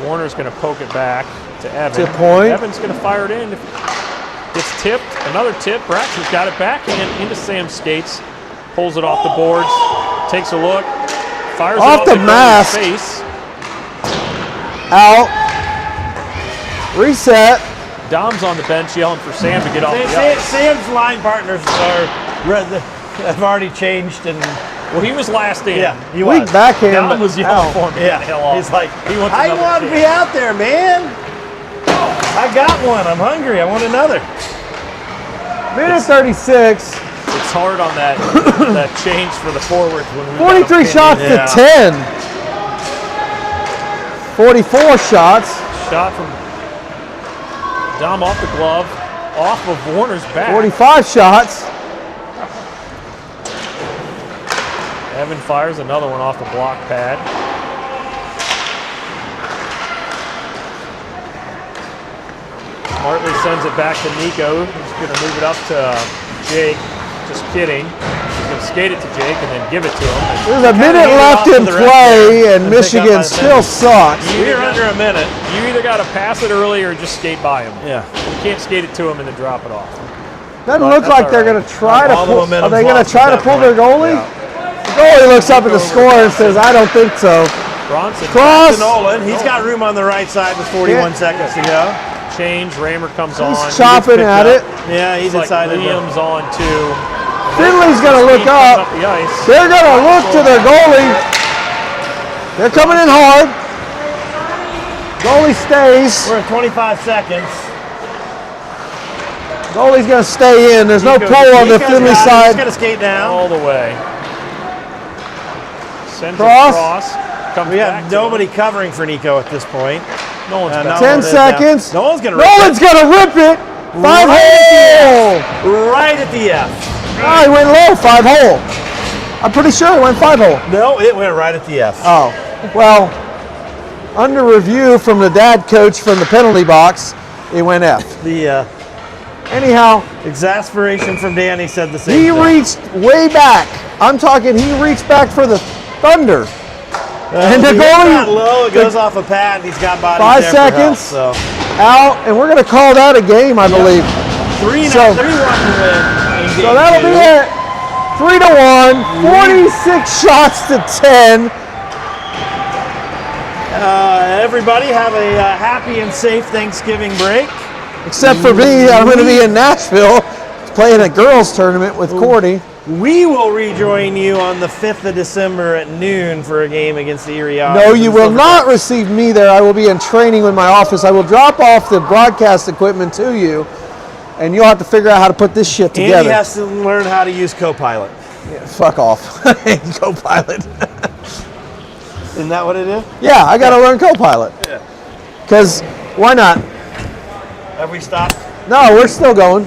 Warner's going to poke it back to Evan. Tip point. Evan's going to fire it in. Gets tipped, another tip. Braxton's got it back and into Sam's skates. Pulls it off the boards, takes a look, fires Off it the off mask. face. Out. Reset. Dom's on the bench yelling for Sam to get off the ice. Sam's line partners have already changed, and Well, he was last in. yeah, he Weak was. backhand. Dom but was yelling out. for him to get the hell off. He's like, he wants I another want to chance. be out there, man. I got one. I'm hungry. I want another. Minute 36. It's hard on that that change for the forwards when we 43 shots Yeah. to 10. 44 shots. Shot from Dom off the glove, off of Warner's back. 45 shots. Evan fires another one off the block pad. Martley sends it back to Nico. He's going to move it up to Jake. Just kidding. He's going to skate it to Jake and then give it to him. There's a minute hand it left off to in the ref play, there and and pick up Michigan by the still bench. sucks. We're under a minute. You either got to pass it early or just skate by him. Yeah. You can't skate it to him and then drop it off. Doesn't But look that's like all they're right. going to try to All the pull. Are momentum's they going to lost try at to that pull their point. goalie? Yeah. The goalie looks up at the score and says, "I don't think so." Bronson Cross. Nolan, he's got room on the right side with 41 seconds to go. change. Raymer comes on. He's chopping He gets at picked it. up. Yeah, he It's like decided. Liam's on too. Findlay's going to look Speed comes up. the ice. They're going to look to their goalie. They're coming in hard. Goalie stays. We're at 25 seconds. Goalie's going to stay in. There's no Nico's- pull on the Nico's Findlay got it. He's side. going to skate down. All the way. Sends Cross. it across. Comes We back have to nobody him. covering for Nico at this point. No one's back. Nolan 10 is seconds. down. Nolan's going to Nolan's going to rip it. 5 hole. right at the F. Oh, he went low. 5 hole. I'm pretty sure he went 5 hole. No, it went right at the F. Oh, well, under review from the dad coach from the penalty box, it went F. The Anyhow, exasperation from Danny said the same he thing. reached way back. I'm talking he reached back for the Thunder. And the He hit that goalie low, it goes off a pad, and he's got bodies 5 there for help, seconds. so out, and we're going to call that a game, I believe. 3-1 So- to win. in So game that'll two. be it. 3-1, 46 shots to 10. Everybody have a happy and safe Thanksgiving break. Except for me, I'm going to be in Nashville playing a girls tournament with Cordy. We will rejoin you on the 5th of December at noon for a game against the Erie Otters. No, you will not receive me there. I will be in training with my office. I will drop off the broadcast equipment to you, and you'll have to figure out how to put this shit Andy together. has to learn how to use Copilot. Fuck off. Copilot. Isn't that what it is? Yeah, I got to learn Copilot. Yeah. Because why not? Have we stopped? No, we're still going.